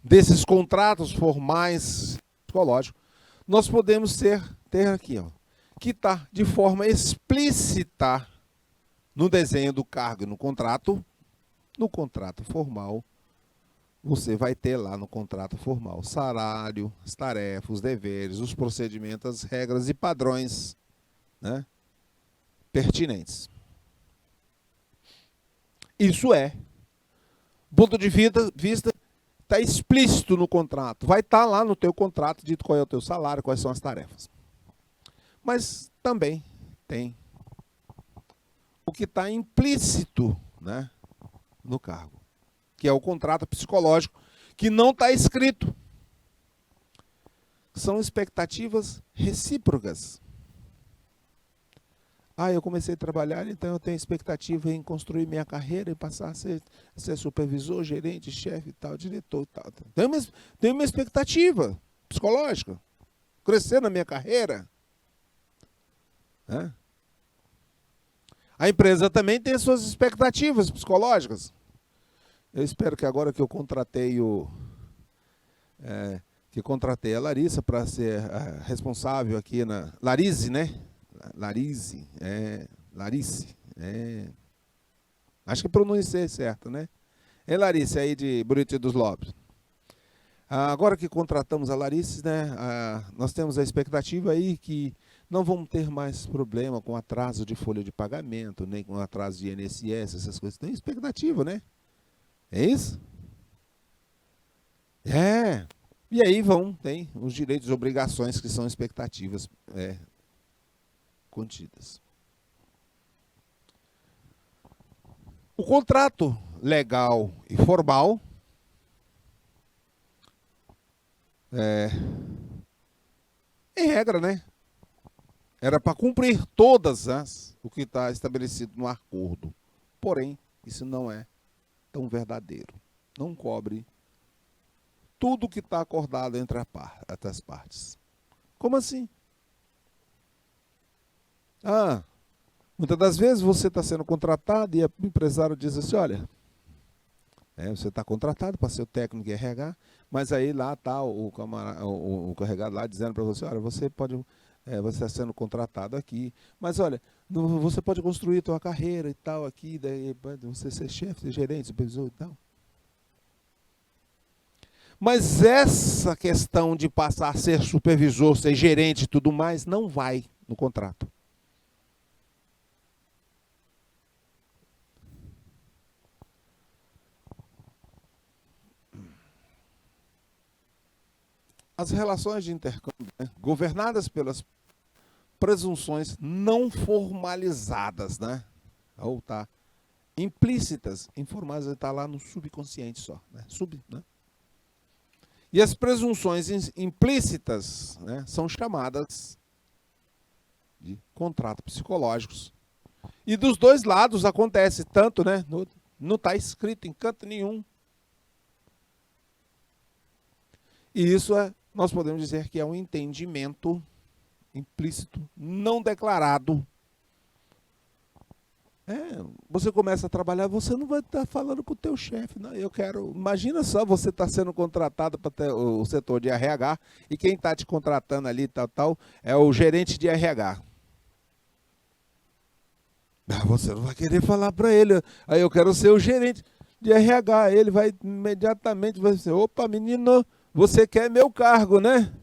desses contratos formais psicológicos, nós podemos ter aqui, ó, que está de forma explícita no desenho do cargo e no contrato formal. Você vai ter lá no contrato formal salário, as tarefas, os deveres, os procedimentos, as regras e padrões, né, pertinentes. Isso é, ponto de vista, está explícito no contrato. Vai estar lá no teu contrato dito qual é o teu salário, quais são as tarefas. Mas também tem o que está implícito, né, no cargo, que é o contrato psicológico, que não está escrito. São expectativas recíprocas. Eu comecei a trabalhar, então eu tenho expectativa em construir minha carreira e passar a ser supervisor, gerente, chefe e tal, diretor e tal. Tenho uma expectativa psicológica. Crescer na minha carreira. Né? A empresa também tem suas expectativas psicológicas. Eu espero que agora que eu contratei a Larissa para ser responsável aqui na Larice, né? Larice. Acho que pronunciei certo, né? É Larice aí de Buriti dos Lopes. Agora que contratamos a Larice, né? Nós temos a expectativa aí que não vamos ter mais problema com atraso de folha de pagamento, nem com atraso de INSS, essas coisas. Tem expectativa, né? É isso? E aí tem os direitos e obrigações que são expectativas contidas. O contrato legal e formal em regra, né? Era para cumprir todas o que está estabelecido no acordo. Porém, isso não é tão verdadeiro. Não cobre tudo que está acordado entre as partes. Como assim? Muitas das vezes você está sendo contratado e o empresário diz assim, olha, você está contratado para ser o técnico de RH, mas aí lá está o carregado lá dizendo para você, olha, você está sendo contratado aqui, mas olha, você pode construir a sua carreira e tal aqui, daí você ser chefe, ser gerente, supervisor e tal. Mas essa questão de passar a ser supervisor, ser gerente e tudo mais, não vai no contrato. As relações de intercâmbio, né, governadas pelas presunções não formalizadas, né, ou implícitas, informadas, está lá no subconsciente só, né, né? E as presunções implícitas, né, são chamadas de contratos psicológicos. E dos dois lados acontece tanto, né, não está escrito em canto nenhum. E isso nós podemos dizer que é um entendimento implícito, não declarado. Você começa a trabalhar, você não vai estar falando com o teu chefe. Não, imagina só, você está sendo contratado para o setor de RH e quem está te contratando ali, tal, é o gerente de RH. Você não vai querer falar para ele, aí eu quero ser o gerente de RH. Ele vai imediatamente dizer, opa, menino, você quer meu cargo, né?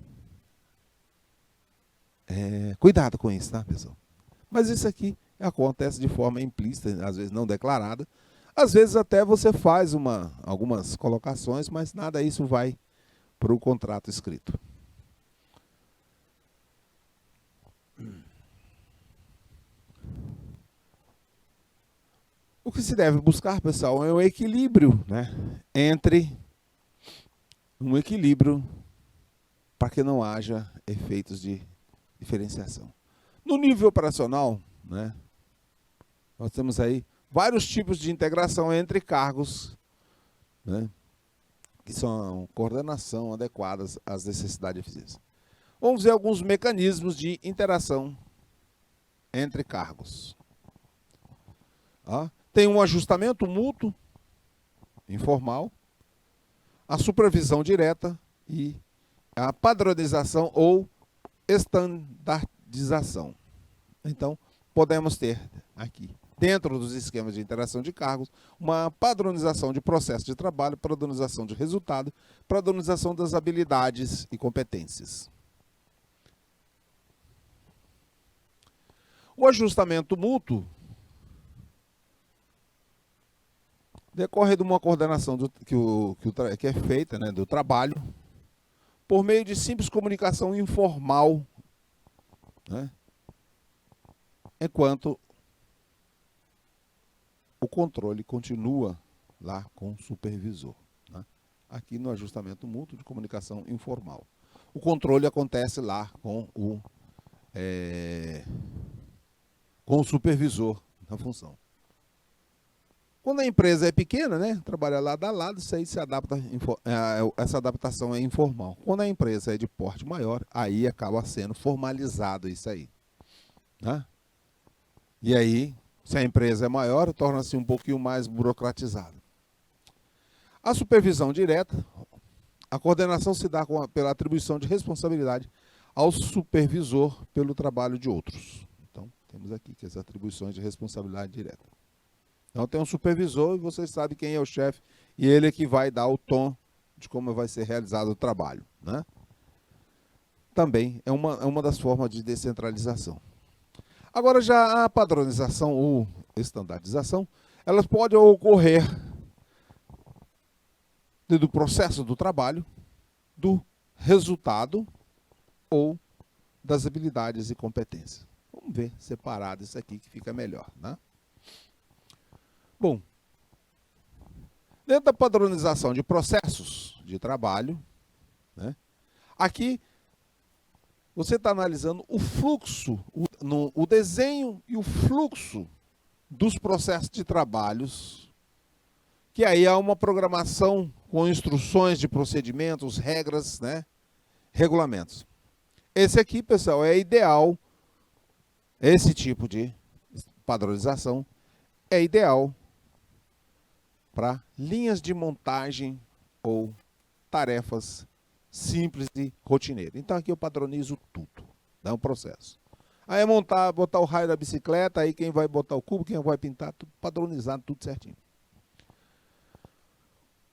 Cuidado com isso, tá, pessoal? Mas isso aqui acontece de forma implícita, às vezes não declarada. Às vezes até você faz algumas colocações, mas nada disso vai para o contrato escrito. O que se deve buscar, pessoal, é um equilíbrio, né? Um equilíbrio para que não haja efeitos de diferenciação. No nível operacional, né, nós temos aí vários tipos de integração entre cargos, né, que são coordenação adequadas às necessidades e eficiência. Vamos ver alguns mecanismos de interação entre cargos. Tem um ajustamento mútuo, informal, a supervisão direta e a padronização ou estandardização. Então, podemos ter aqui, dentro dos esquemas de interação de cargos, uma padronização de processo de trabalho, padronização de resultado, padronização das habilidades e competências. O ajustamento mútuo decorre de uma coordenação que é feita, né, do trabalho por meio de simples comunicação informal, né, enquanto o controle continua lá com o supervisor, né, aqui no ajustamento mútuo de comunicação informal. O controle acontece lá com o supervisor na função. Quando a empresa é pequena, né, trabalha lado a lado, isso aí se adapta, essa adaptação é informal. Quando a empresa é de porte maior, aí acaba sendo formalizado isso aí, né? E aí, se a empresa é maior, torna-se um pouquinho mais burocratizado. A supervisão direta, a coordenação se dá pela atribuição de responsabilidade ao supervisor pelo trabalho de outros. Então, temos aqui que as atribuições de responsabilidade direta. Então tem um supervisor e você sabe quem é o chefe e ele é que vai dar o tom de como vai ser realizado o trabalho, né? Também é uma das formas de descentralização. Agora já a padronização ou estandardização, elas podem ocorrer do processo do trabalho, do resultado ou das habilidades e competências. Vamos ver separado isso aqui que fica melhor, né? Bom, dentro da padronização de processos de trabalho, né, aqui você está analisando o fluxo, o desenho e o fluxo dos processos de trabalhos, que aí há uma programação com instruções de procedimentos, regras, né, regulamentos. Esse aqui, pessoal, é ideal, esse tipo de padronização é ideal para linhas de montagem ou tarefas simples e rotineiras. Então aqui eu padronizo tudo, dá um processo. Aí é botar o raio da bicicleta, aí quem vai botar o cubo, quem vai pintar, tudo padronizado, tudo certinho.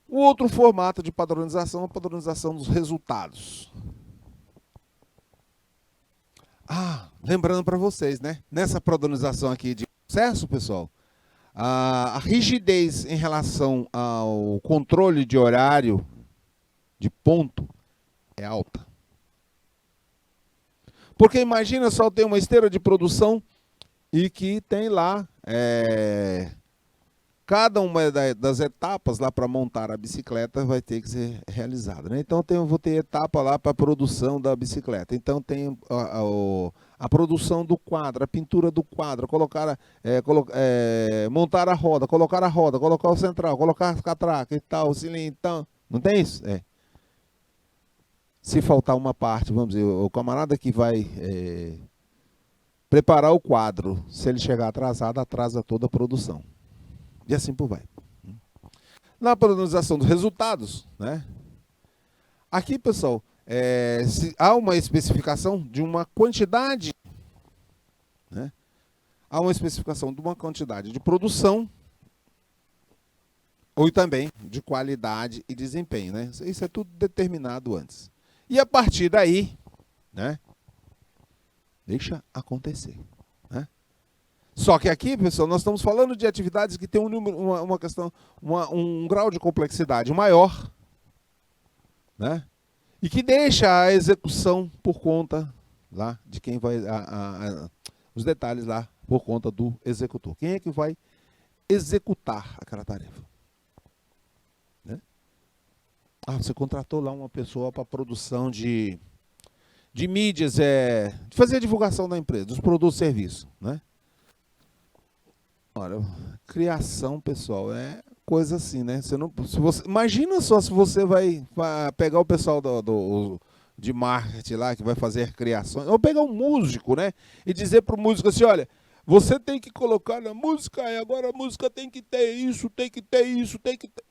O outro formato de padronização é a padronização dos resultados. Lembrando para vocês, né? Nessa padronização aqui de processo, pessoal, a rigidez em relação ao controle de horário de ponto é alta. Porque imagina só ter uma esteira de produção e que tem lá cada uma das etapas lá para montar a bicicleta vai ter que ser realizada, né? Então eu vou ter etapa lá para a produção da bicicleta. Então tem a produção do quadro, a pintura do quadro, montar a roda, colocar o central, colocar as catracas e tal, o cilindro, então, não tem isso? Se faltar uma parte, vamos dizer, o camarada que vai preparar o quadro, se ele chegar atrasado, atrasa toda a produção. E assim por vai. Na padronização dos resultados, né? Aqui, pessoal, há uma especificação de uma quantidade, né? Há uma especificação de uma quantidade de produção ou também de qualidade e desempenho, né? Isso é tudo determinado antes. E a partir daí, né? Deixa acontecer, né? Só que aqui, pessoal, nós estamos falando de atividades que têm um grau de complexidade maior, né? E que deixa a execução por conta lá de quem vai os detalhes lá por conta do executor. Quem é que vai executar aquela tarefa? Né? Você contratou lá uma pessoa para produção de de mídias, de fazer a divulgação da empresa, dos produtos e serviços, né? Olha, criação, pessoal, é coisa assim, né? Você não, se você, imagina só se você vai pegar o pessoal de marketing lá, que vai fazer criações, ou pegar um músico, né? E dizer para o músico assim, olha, você tem que colocar na música, e agora a música tem que ter isso, tem que ter isso, tem que ter...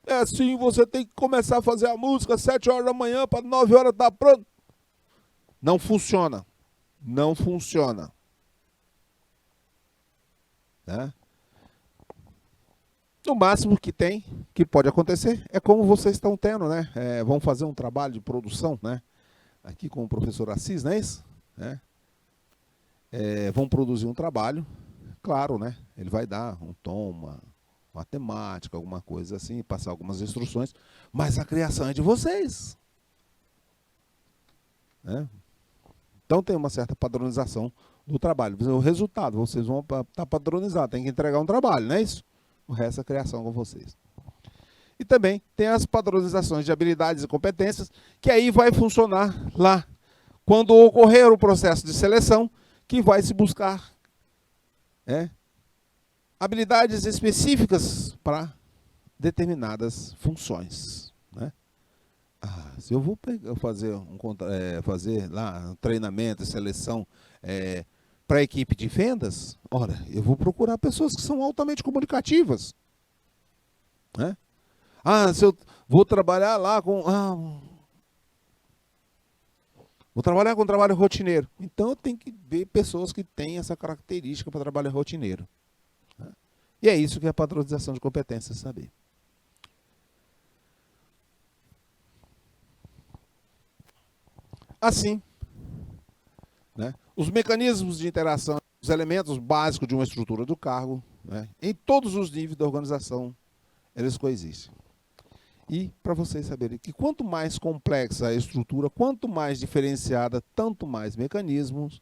É assim, você tem que começar a fazer a música às 7 horas da manhã para 9 horas estar pronto. Não funciona. Não funciona. Né? No máximo que pode acontecer, é como vocês estão tendo, né? Vão fazer um trabalho de produção, né? Aqui com o professor Assis, não é isso? Vão produzir um trabalho, claro, né? Ele vai dar um tom, uma temática, alguma coisa assim, passar algumas instruções, mas a criação é de vocês. Né? Então tem uma certa padronização do trabalho. O resultado, vocês vão estar padronizados, tem que entregar um trabalho, não é isso? O resto é a criação com vocês. E também tem as padronizações de habilidades e competências, que aí vai funcionar lá. Quando ocorrer o processo de seleção, que vai se buscar habilidades específicas para determinadas funções. Né? Se eu vou fazer lá um treinamento e seleção para a equipe de vendas, ora, eu vou procurar pessoas que são altamente comunicativas. Né? Se eu vou trabalhar lá com... vou trabalhar com trabalho rotineiro. Então eu tenho que ver pessoas que têm essa característica para trabalho rotineiro. Né? E é isso que é a padronização de competências, saber. Assim, né, os mecanismos de interação, os elementos básicos de uma estrutura do cargo, né, em todos os níveis da organização, eles coexistem. E para vocês saberem que quanto mais complexa a estrutura, quanto mais diferenciada, tanto mais mecanismos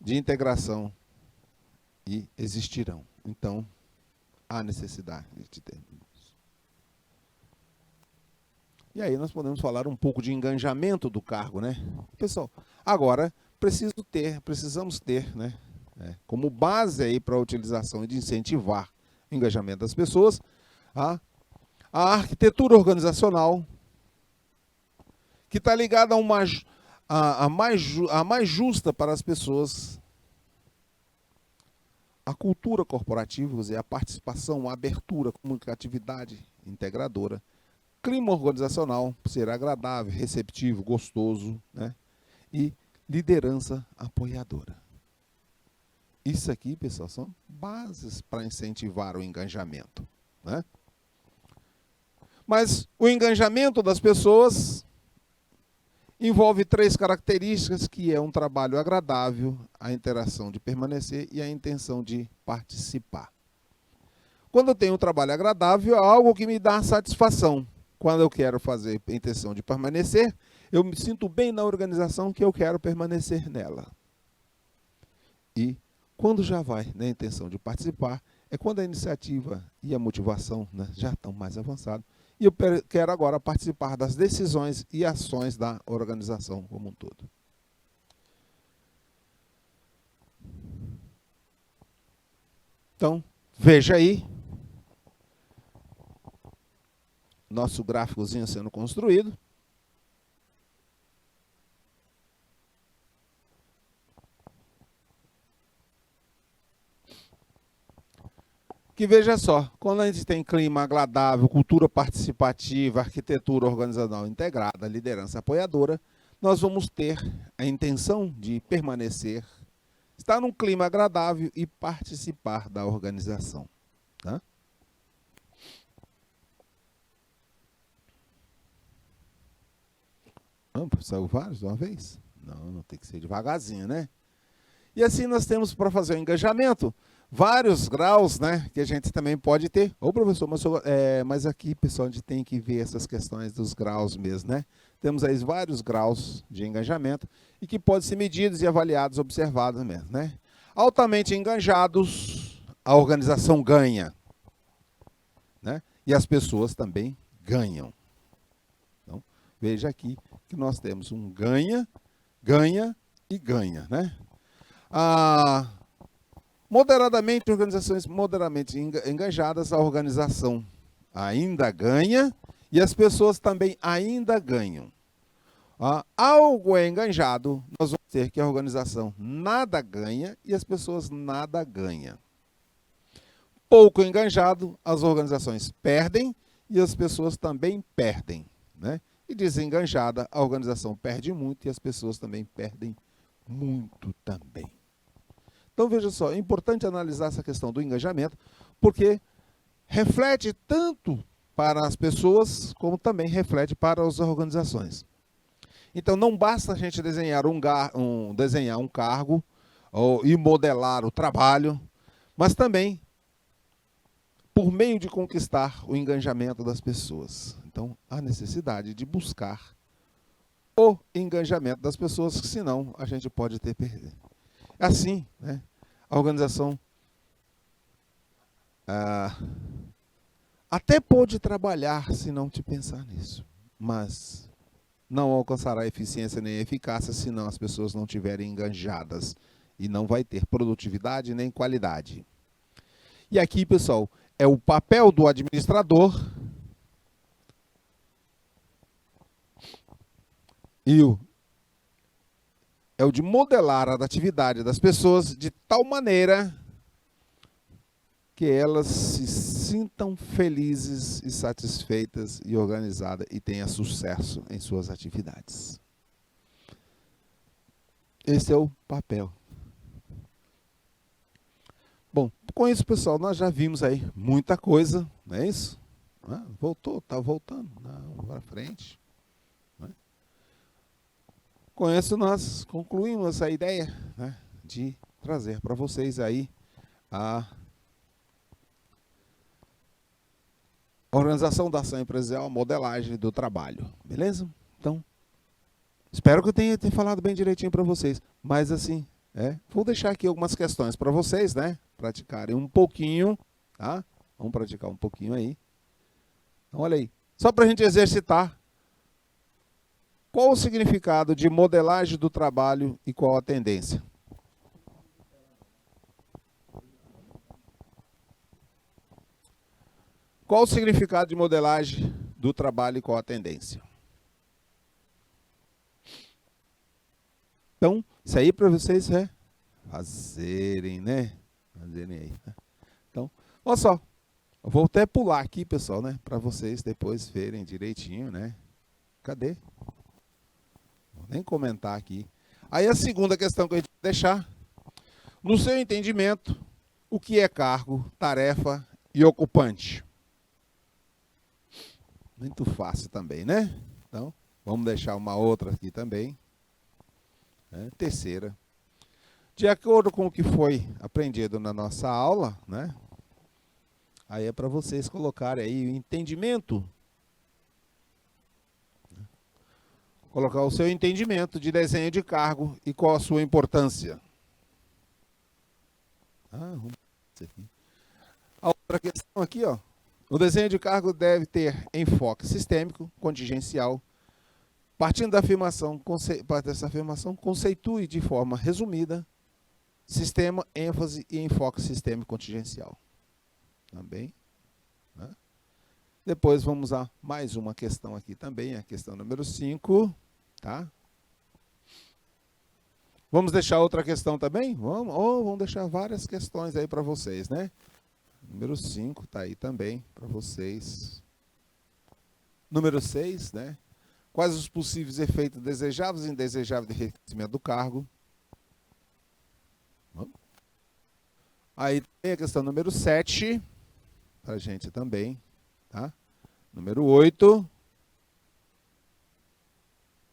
de integração existirão. Então, há necessidade de ter. E aí nós podemos falar um pouco de engajamento do cargo, né? Pessoal, agora precisamos ter, né, como base aí para a utilização e de incentivar o engajamento das pessoas, a arquitetura organizacional, que está ligada a mais justa para as pessoas, a cultura corporativa, quer dizer, a participação, a abertura, a comunicatividade integradora, clima organizacional, ser agradável, receptivo, gostoso, né? E liderança apoiadora. Isso aqui, pessoal, são bases para incentivar o engajamento. Né? Mas o engajamento das pessoas envolve 3 características, que é um trabalho agradável, a interação de permanecer e a intenção de participar. Quando eu tenho um trabalho agradável, é algo que me dá satisfação. Quando eu quero fazer a intenção de permanecer, eu me sinto bem na organização que eu quero permanecer nela. E quando já vai na intenção de participar, é quando a iniciativa e a motivação, né, já estão mais avançados. E eu quero agora participar das decisões e ações da organização como um todo. Então, veja aí. Nosso gráficozinho sendo construído. Que veja só, quando a gente tem clima agradável, cultura participativa, arquitetura organizacional integrada, liderança apoiadora, nós vamos ter a intenção de permanecer, estar num clima agradável e participar da organização. Tá? Saiu vários de uma vez? Não, tem que ser devagarzinho, né? E assim nós temos para fazer o engajamento vários graus, né, que a gente também pode ter. Ô, professor, mas aqui, pessoal, a gente tem que ver essas questões dos graus mesmo, né? Temos aí vários graus de engajamento e que podem ser medidos e avaliados, observados mesmo, né? Altamente engajados, a organização ganha, né? E as pessoas também ganham. veja aqui que nós temos um ganha, ganha e ganha, né? Moderadamente, organizações moderadamente engajadas, a organização ainda ganha e as pessoas também ainda ganham. Algo é enganjado, nós vamos ter que a organização nada ganha e as pessoas nada ganham. Pouco enganjado, as organizações perdem e as pessoas também perdem, né? E desenganjada, a organização perde muito e as pessoas também perdem muito também. Então, veja só, é importante analisar essa questão do engajamento, porque reflete tanto para as pessoas, como também reflete para as organizações. Então, não basta a gente desenhar um cargo e modelar o trabalho, mas também por meio de conquistar o engajamento das pessoas. Então, há necessidade de buscar o engajamento das pessoas, senão a gente pode ter perder. Assim, né, a organização até pode trabalhar se não te pensar nisso, mas não alcançará eficiência nem eficácia se não as pessoas não estiverem engajadas e não vai ter produtividade nem qualidade. E aqui, pessoal, é o papel do administrador e é o de modelar a atividade das pessoas de tal maneira que elas se sintam felizes e satisfeitas e organizadas e tenham sucesso em suas atividades. Esse é o papel. Bom, com isso, pessoal, nós já vimos aí muita coisa, não é isso? Voltou, está voltando, não, para frente. Com isso, nós concluímos a ideia, né, de trazer para vocês aí a organização da ação empresarial, a modelagem do trabalho, beleza? Então, espero que eu tenha falado bem direitinho para vocês, mas assim, vou deixar aqui algumas questões para vocês, né, praticarem um pouquinho, tá? Vamos praticar um pouquinho aí. Então, olha aí, só para a gente exercitar. Qual o significado de modelagem do trabalho e qual a tendência? Qual o significado de modelagem do trabalho e qual a tendência? Então, isso aí para vocês fazerem, né? Fazerem aí. Né? Então, olha só. Eu vou até pular aqui, pessoal, né? Para vocês depois verem direitinho, né? Cadê? Vou nem comentar aqui. Aí a segunda questão que a gente vai deixar. No seu entendimento, o que é cargo, tarefa e ocupante? Muito fácil também, né? Então, vamos deixar uma outra aqui também. Terceira. De acordo com o que foi aprendido na nossa aula, né? Aí é para vocês colocarem aí o entendimento. Colocar o seu entendimento de desenho de cargo e qual a sua importância. A outra questão aqui, ó. O desenho de cargo deve ter enfoque sistêmico, contingencial. Partindo dessa afirmação, conceitue de forma resumida sistema, ênfase e enfoque sistêmico contingencial. Também. Né? Depois vamos a mais uma questão aqui também, a questão número 5. Tá? Vamos deixar outra questão também? Vamos deixar várias questões aí para vocês, né? Número 5 está aí também para vocês. Número 6, né? Quais os possíveis efeitos desejáveis e indesejáveis de enriquecimento do cargo? Aí tem a questão número 7, para a gente também. Tá? Número 8.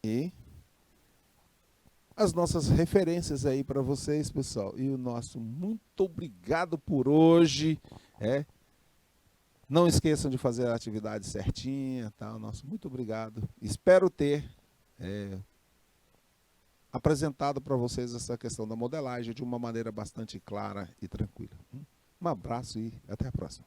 E as nossas referências aí para vocês, pessoal. E o nosso muito obrigado por hoje. Não esqueçam de fazer a atividade certinha. Tá? O nosso muito obrigado. Espero ter apresentado para vocês essa questão da modelagem de uma maneira bastante clara e tranquila. Um abraço e até a próxima.